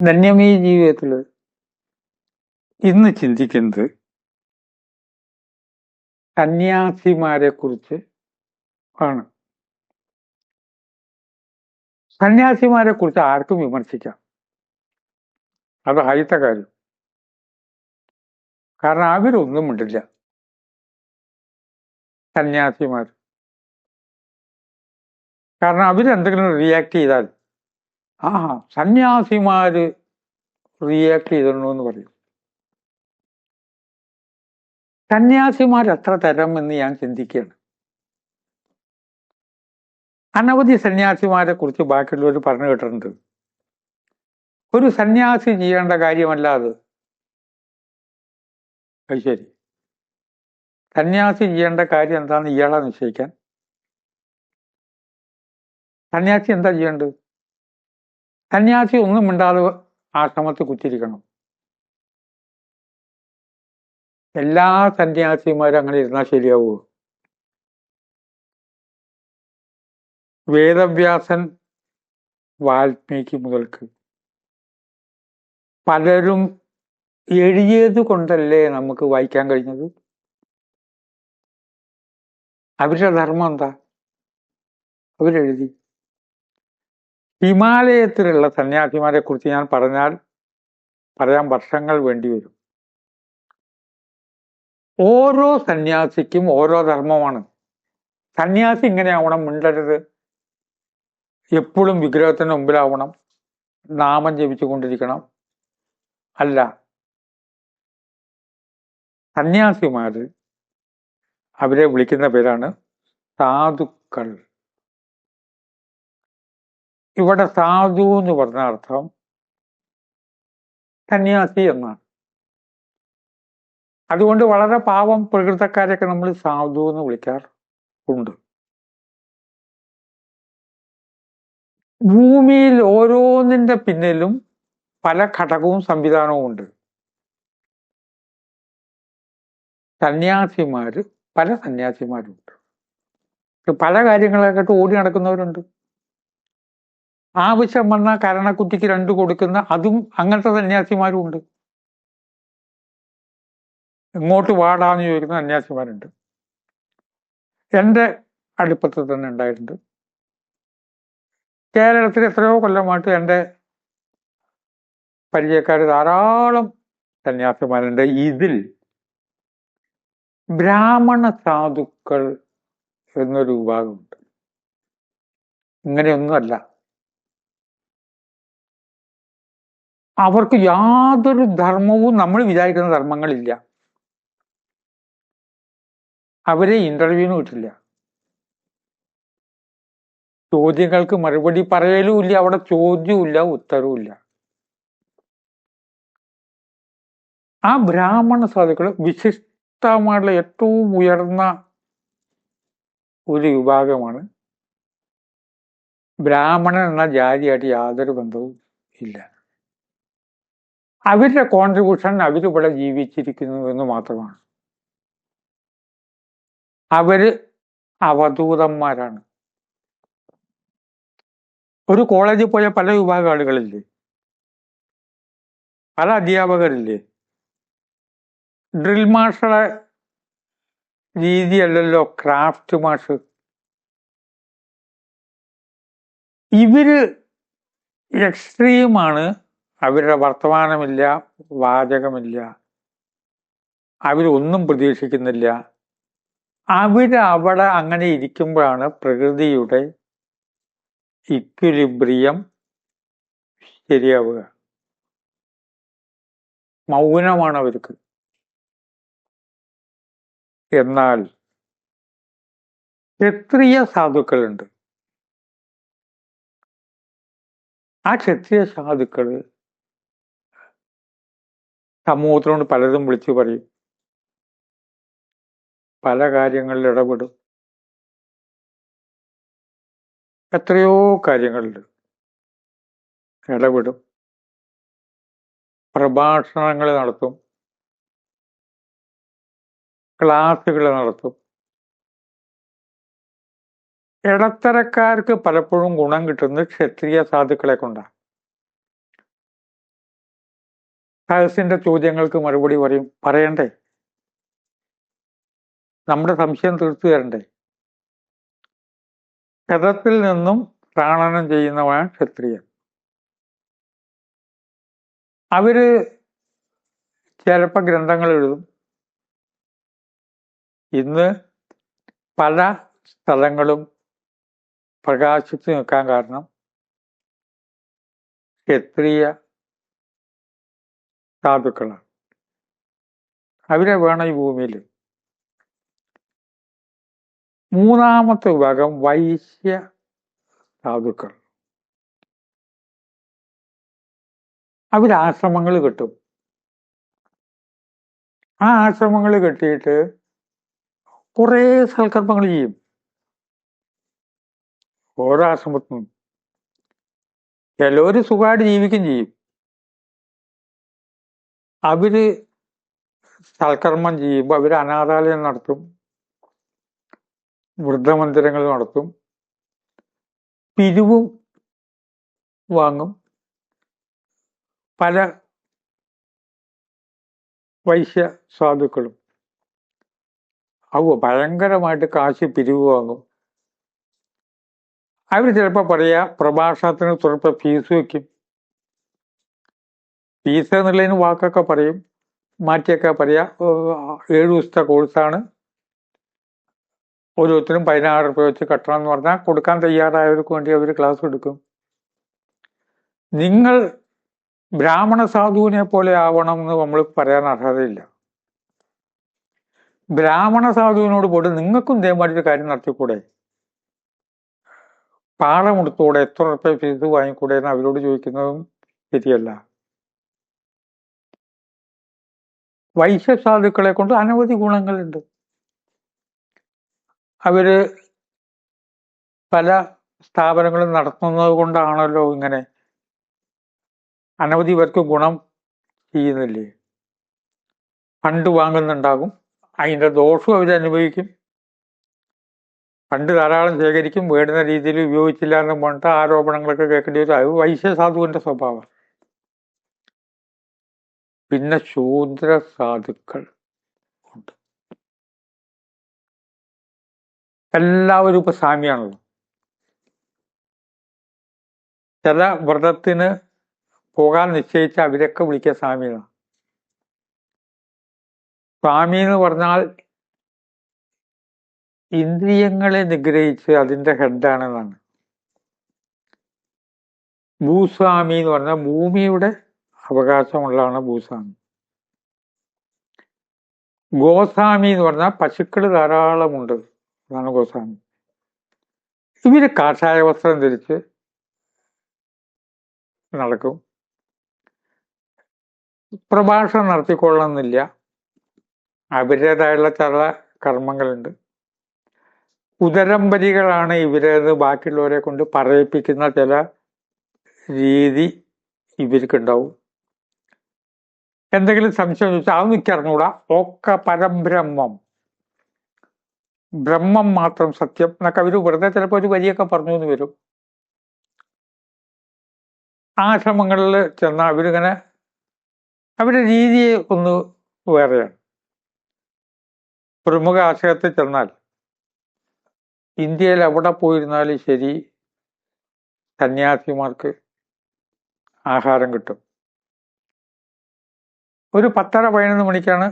ധന്യമീ ജീവിതത്തിൽ ഇന്ന് ചിന്തിക്കുന്നത് സന്യാസിമാരെ കുറിച്ച് ആണ്. സന്യാസിമാരെ കുറിച്ച് ആർക്കും വിമർശിക്കാം, അത് ആദ്യത്തെ കാര്യം. കാരണം അവരൊന്നും മിണ്ടില്ല. സന്യാസിമാർ കാരണം അവരെന്തെങ്കിലും റിയാക്ട് ചെയ്താൽ സന്യാസിമാര് റിയാക്ട് ചെയ്തിട്ടുണ്ടോ എന്ന് പറയും. സന്യാസിമാർ എത്ര തരം എന്ന് ഞാൻ ചിന്തിക്കുകയാണ്. അനവധി സന്യാസിമാരെ കുറിച്ച് ബാക്കിയുള്ളവർ പറഞ്ഞു കേട്ടിട്ടുണ്ട്. ഒരു സന്യാസി ചെയ്യേണ്ട കാര്യമല്ല അത്. ശരി, സന്യാസി ചെയ്യേണ്ട കാര്യം എന്താണെന്ന് ഇയാളെ നിശ്ചയിക്കാൻ സന്യാസി എന്താ ചെയ്യേണ്ടത്? സന്യാസി ഒന്നും മിണ്ടാതെ ആശ്രമത്തിൽ കുത്തിരിക്കണം. എല്ലാ സന്യാസിമാരും അങ്ങനെ ഇരുന്നാൽ ശരിയാവുമോ? വേദവ്യാസൻ, വാൽമീകി മുതൽക്ക് പലരും എഴുതിയത് കൊണ്ടല്ലേ നമുക്ക് വായിക്കാൻ കഴിഞ്ഞത്. അവരുടെ ധർമ്മം എന്താ? അവരെഴുതി. ഹിമാലയത്തിലുള്ള സന്യാസിമാരെ കുറിച്ച് ഞാൻ പറയാൻ വർഷങ്ങൾ വേണ്ടിവരും. ഓരോ സന്യാസിക്കും ഓരോ ധർമ്മമാണ്. സന്യാസി ഇങ്ങനെ ആവണം, മിണ്ടരുത്, എപ്പോഴും വിഗ്രഹത്തിന് മുമ്പിലാവണം, നാമം ജപിച്ചുകൊണ്ടിരിക്കണം. അല്ല, സന്യാസിമാര് അവരെ വിളിക്കുന്ന പേരാണ് സാധുക്കൾ. ഇവിടെ സാധു എന്ന് പറഞ്ഞ അർത്ഥം സന്യാസി എന്നാണ്. അതുകൊണ്ട് വളരെ പാവം പ്രകൃതക്കാരെയൊക്കെ നമ്മൾ സാധു എന്ന് വിളിക്കാറുണ്ട്. ഭൂമിയിൽ ഓരോന്നിന്റെ പിന്നിലും പല ഘടകവും സംവിധാനവും ഉണ്ട്. പല സന്യാസിമാരുണ്ട്. പല കാര്യങ്ങളായിട്ട് ഓടി നടക്കുന്നവരുണ്ട്. ആവശ്യം വന്ന കരണക്കുറ്റിക്ക് 2 കൊടുക്കുന്ന അതും അങ്ങനത്തെ സന്യാസിമാരും ഉണ്ട്. ഇങ്ങോട്ട് വാടാന്ന് ചോദിക്കുന്ന സന്യാസിമാരുണ്ട്. എൻ്റെ അടുപ്പത്ത് തന്നെ ഉണ്ടായിട്ടുണ്ട്. കേരളത്തിൽ എത്രയോ കൊല്ലമായിട്ട് എൻ്റെ പരിചയക്കാർ ധാരാളം സന്യാസിമാരുണ്ട്. ഇതിൽ ബ്രാഹ്മണ സാധുക്കൾ എന്നൊരു വിഭാഗമുണ്ട്. ഇങ്ങനെയൊന്നുമല്ല. അവർക്ക് യാതൊരു ധർമ്മവും നമ്മൾ വിചാരിക്കുന്ന ധർമ്മങ്ങളില്ല. അവരെ ഇന്റർവ്യൂവിന് കിട്ടില്ല. ചോദ്യങ്ങൾക്ക് മറുപടി പറയലുമില്ല. അവിടെ ചോദ്യവുമില്ല, ഉത്തരവുമില്ല. ആ ബ്രാഹ്മണ സാധുക്കൾ വിശിഷ്ടമായിട്ടുള്ള ഏറ്റവും ഉയർന്ന ഒരു വിഭാഗമാണ്. ബ്രാഹ്മണൻ എന്ന ജാതിയായിട്ട് യാതൊരു ബന്ധവും ഇല്ല. അവരുടെ കോൺട്രിബ്യൂഷൻ അവരിവിടെ ജീവിച്ചിരിക്കുന്നു എന്ന് മാത്രമാണ്. അവര് അവധൂതന്മാരാണ്. ഒരു കോളേജിൽ പോയ പല വിഭാഗം ആളുകളില്ലേ, പല അധ്യാപകരില്ലേ. ഡ്രിൽ മാസ്റ്ററുടെ രീതിയല്ലല്ലോ ക്രാഫ്റ്റ് മാഷ്. ഇവര് എക്സ്ട്രീമാണ്. അവരുടെ വർത്തമാനമില്ല, വാചകമില്ല, അവരൊന്നും പ്രതീക്ഷിക്കുന്നില്ല. അവിടെ അങ്ങനെ ഇരിക്കുമ്പോഴാണ് പ്രകൃതിയുടെ ഇക്വിലിബ്രിയം ശരിയാവുക. മൗനമാണ് അവർക്ക്. എന്നാൽ ക്ഷത്രിയ സാധുക്കളുണ്ട്. ആ ക്ഷത്രിയ സാധുക്കള് സമൂഹത്തിനോട് പലതും വിളിച്ചു പറയും, പല കാര്യങ്ങളിൽ ഇടപെടും. എത്രയോ കാര്യങ്ങളിൽ ഇടപെടും. പ്രഭാഷണങ്ങൾ നടത്തും, ക്ലാസുകൾ നടത്തും. ഇടത്തരക്കാർക്ക് പലപ്പോഴും ഗുണം കിട്ടുന്നത് ക്ഷത്രിയ സാധുക്കളെ കൊണ്ടാണ്. സഹസിന്റെ ചോദ്യങ്ങൾക്ക് മറുപടി പറയണ്ടേ? നമ്മുടെ സംശയം തീർത്തു തരണ്ടേ? രഥത്തിൽ നിന്നും പ്രാണനം ചെയ്യുന്നവനാണ് ക്ഷത്രിയൻ. അവര് ചിലപ്പോൾ ഗ്രന്ഥങ്ങൾ എഴുതും. ഇന്ന് പല സ്ഥലങ്ങളും പ്രകാശിച്ചു നിൽക്കാൻ കാരണം ക്ഷത്രിയ സാധുക്കളാണ്. അവരെ വേണം ഈ ഭൂമിയിൽ. മൂന്നാമത്തെ വിഭാഗം വൈശ്യ സാധുക്കൾ. അവരാശ്രമങ്ങൾ കെട്ടും. ആ ആശ്രമങ്ങൾ കെട്ടിയിട്ട് കുറേ സൽക്കർമ്മങ്ങൾ ചെയ്യും. ഓരോ ആശ്രമത്തിനും ചിലവര് സുഖമായിട്ട് ജീവിക്കുകയും ചെയ്യും. അവര് സൽക്കർമ്മം ചെയ്യുമ്പോൾ അവര് അനാഥാലയം നടത്തും, വൃദ്ധമന്ദിരങ്ങൾ നടത്തും, പിരിവും വാങ്ങും. പല വൈശ്യ സാധുക്കളും ഭയങ്കരമായിട്ട് കാശ് പിരിവ് വാങ്ങും. അവർ ചിലപ്പോൾ പറയാ പ്രഭാഷണത്തിന് ചിലപ്പോൾ ഫീസ് വയ്ക്കും. ഫീസ് എന്നുള്ളതിന് വാക്കൊക്കെ പറയും, മാറ്റിയൊക്കെ പറയാ. 7 ദിവസത്തെ കോഴ്സാണ്, ഓരോരുത്തരും 16 രൂപ വെച്ച് കട്ടണം എന്ന് പറഞ്ഞാൽ കൊടുക്കാൻ തയ്യാറായവർക്ക് വേണ്ടി അവർ ക്ലാസ് എടുക്കും. നിങ്ങൾ ബ്രാഹ്മണ സാധുവിനെ പോലെ ആവണം എന്ന് നമ്മൾ പറയാൻ അർഹതയില്ല. ബ്രാഹ്മണ സാധുവിനോട് പോയിട്ട് നിങ്ങൾക്കും ഇതേമാതിരി കാര്യം നടത്തിക്കൂടെ, പാഠമെടുത്തൂടെ, എത്ര രൂപ ഫീസ് വാങ്ങിക്കൂടെ എന്ന് അവരോട് ചോദിക്കുന്നതും ശരിയല്ല. വൈശ്യ സാധുക്കളെ കൊണ്ട് അനവധി ഗുണങ്ങളുണ്ട്. അവര് പല സ്ഥാപനങ്ങളും നടത്തുന്നത് കൊണ്ടാണല്ലോ ഇങ്ങനെ അനവധി പേർക്ക് ഗുണം ചെയ്യുന്നില്ലേ. ഫണ്ട് വാങ്ങുന്നുണ്ടാകും, അതിൻ്റെ ദോഷവും അവരനുഭവിക്കും. ഫണ്ട് ധാരാളം ശേഖരിക്കും, വേണ്ടുന്ന രീതിയിൽ ഉപയോഗിച്ചില്ല എന്ന് പറഞ്ഞിട്ട് ആരോപണങ്ങളൊക്കെ കേൾക്കേണ്ടി വരും. അത് വൈശ്യ സാധുവിന്റെ സ്വഭാവം. പിന്നെ ശൂദ്ര സാധുക്കൾ ഉണ്ട്. എല്ലാവരും ഇപ്പൊ സ്വാമിയാണല്ലോ. ചില വ്രതത്തിന് പോകാൻ നിശ്ചയിച്ച അവരൊക്കെ വിളിക്കുക സ്വാമിയാണ്. സ്വാമി എന്ന് പറഞ്ഞാൽ ഇന്ദ്രിയങ്ങളെ നിഗ്രഹിച്ച് അതിന്റെ ഹെഡാണെന്നാണ്. ഭൂസ്വാമി എന്ന് പറഞ്ഞാൽ ഭൂമിയുടെ അവകാശമുള്ളതാണ് ഭൂസ്വാമി. ഗോസ്വാമി എന്ന് പറഞ്ഞാൽ പശുക്കൾ ധാരാളമുണ്ട്, അതാണ് ഗോസ്വാമി. ഇവര് കാഷായ വസ്ത്രം ധരിച്ച് നടക്കും. പ്രഭാഷണം നടത്തിക്കൊള്ളണമെന്നില്ല, അവരുടേതായുള്ള ചില കർമ്മങ്ങളുണ്ട്. ഉദരംബരികളാണ് ഇവരേത് ബാക്കിയുള്ളവരെ കൊണ്ട് പറയിപ്പിക്കുന്ന ചില രീതി ഇവർക്കുണ്ടാവും. എന്തെങ്കിലും സംശയം ചോദിച്ചാൽ അത് നിൽക്കറിഞ്ഞൂടാ, ഒക്കെ പരബ്രഹ്മം, ബ്രഹ്മം മാത്രം സത്യം എന്നൊക്കെ അവർ വെറുതെ ചിലപ്പോൾ ഒരു വരിയൊക്കെ പറഞ്ഞു എന്ന് വരും. ആശ്രമങ്ങളിൽ ചെന്നാൽ അവരിങ്ങനെ അവരുടെ രീതി ഒന്ന് വേറെയാണ്. പ്രമുഖ ആശ്രയത്തിൽ ചെന്നാൽ ഇന്ത്യയിൽ എവിടെ പോയിരുന്നാലും ശരി സന്യാസിമാർക്ക് ആഹാരം കിട്ടും. ഒരു 10:30-11 മണിക്കാണ്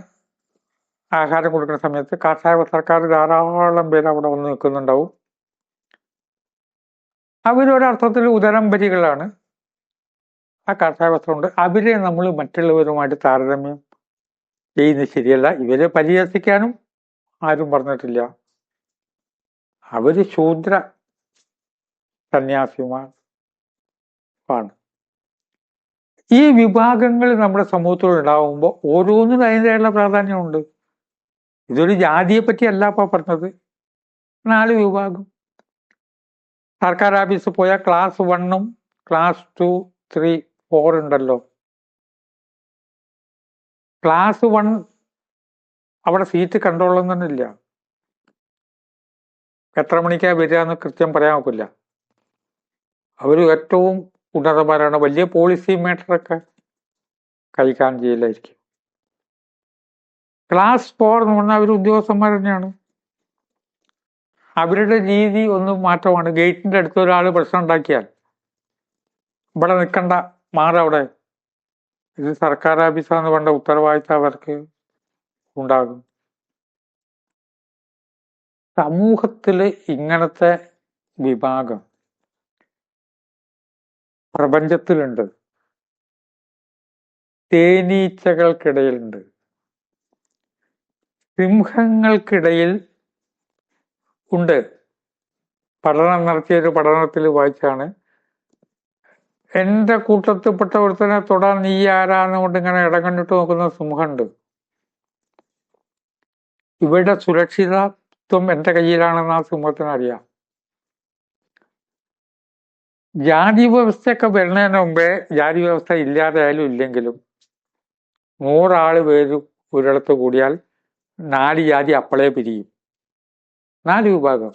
ആഹാരം കൊടുക്കുന്ന സമയത്ത് കാഷായ വസ്ത്രക്കാർ ധാരാളം പേര് അവിടെ വന്ന് നിൽക്കുന്നുണ്ടാവും. അവരൊരർത്ഥത്തിൽ ഉദരംബരികളാണ്. ആ കാഷായ വസ്ത്രമുണ്ട്. അവരെ നമ്മൾ മറ്റുള്ളവരുമായിട്ട് താരതമ്യം ചെയ്യുന്നത് ശരിയല്ല. ഇവരെ പരിഹസിക്കാനും ആരും പറഞ്ഞിട്ടില്ല. അവര് ശൂദ്ര സന്യാസിമാർ ആണ്. ഈ വിഭാഗങ്ങൾ നമ്മുടെ സമൂഹത്തിൽ ഉണ്ടാകുമ്പോൾ ഓരോന്നിനും അതിൻ്റെതായുള്ള പ്രാധാന്യമുണ്ട്. ഇതൊരു ജാതിയെ പറ്റി അല്ല ഇപ്പൊ പറഞ്ഞത്. 4 വിഭാഗം. സർക്കാർ ഓഫീസിൽ പോയാൽ ക്ലാസ് 1, ക്ലാസ് 2, 3, 4 ഉണ്ടല്ലോ. ക്ലാസ് 1 അവിടെ സീറ്റ് കണ്ടോളുന്നില്ല. എത്ര മണിക്കാ വരിക എന്ന് കൃത്യം പറയാൻ നോക്കില്ല. അവർ ഏറ്റവും ഉന്നതന്മാരാണ്. വലിയ പോളിസി മേറ്ററൊക്കെ കൈകാര്യം ചെയ്യലായിരിക്കും. ക്ലാസ് 4 എന്ന് പറഞ്ഞാൽ അവർ ഉദ്യോഗസ്ഥന്മാർ തന്നെയാണ്. അവരുടെ രീതി ഒന്ന് മാറ്റമാണ്. ഗേറ്റിന്റെ അടുത്ത് ഒരാൾ പ്രശ്നം ഉണ്ടാക്കിയാൽ ഇവിടെ നിൽക്കണ്ട, മാറവിടെ, ഇത് സർക്കാർ ഓഫീസാന്ന് പറഞ്ഞ ഉത്തരവാദിത്തം അവർക്ക് ഉണ്ടാകും. സമൂഹത്തില് ഇങ്ങനത്തെ വിഭാഗം പ്രപഞ്ചത്തിലുണ്ട്, തേനീച്ചകൾക്കിടയിലുണ്ട്, സിംഹങ്ങൾക്കിടയിൽ ഉണ്ട്. പഠനം നടത്തിയൊരു പഠനത്തിൽ വായിച്ചാണ്, എന്റെ കൂട്ടത്തിൽപ്പെട്ട ഒരുത്തനെ തൊടാൻ നീ ആരാന്നുകൊണ്ട് ഇങ്ങനെ ഇടകണ്ടിട്ട് നോക്കുന്ന സിംഹമുണ്ട്. ഇവരുടെ സുരക്ഷിതത്വം എന്റെ കയ്യിലാണെന്ന് ആ സിംഹത്തിന് അറിയാം. ജാതി വ്യവസ്ഥയൊക്കെ വരുന്നതിന് മുമ്പേ, ജാതി വ്യവസ്ഥ ഇല്ലാതായാലും ഇല്ലെങ്കിലും 100 ആള് പേര് ഒരിടത്ത് കൂടിയാൽ 4 ജാതി അപ്പളേ പിരിയും. 4 വിഭാഗം.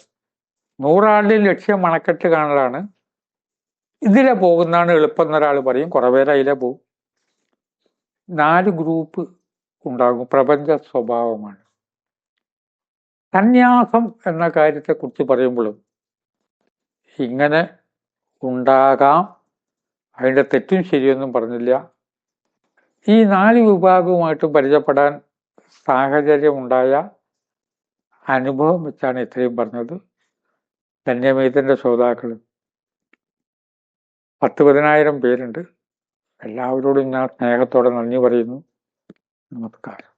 100 ആളുടെ ലക്ഷ്യം മണക്കെട്ട് കാണലാണ്. ഇതിലെ പോകുന്നതാണ് എളുപ്പം എന്നൊരാൾ പറയും, കുറെ പേര് അതിലെ പോകും. 4 ഗ്രൂപ്പ് ഉണ്ടാകും. പ്രപഞ്ച സ്വഭാവമാണ്. സന്യാസം എന്ന കാര്യത്തെക്കുറിച്ച് പറയുമ്പോഴും ഇങ്ങനെ ഉണ്ടാകാം, അതിൻ്റെ തെറ്റും ശരിയൊന്നും പറഞ്ഞില്ല. ഈ 4 വിഭാഗവുമായിട്ട് പരിചയപ്പെടാൻ സാഹചര്യമുണ്ടായ അനുഭവം വെച്ചാണ് ഇത്രയും പറഞ്ഞത്. ധന്യമേതിൻ്റെ ശ്രോതാക്കൾ 10-15 പേരുണ്ട്. എല്ലാവരോടും ഞാൻ സ്നേഹത്തോടെ നന്ദി പറയുന്നു. നമസ്കാരം.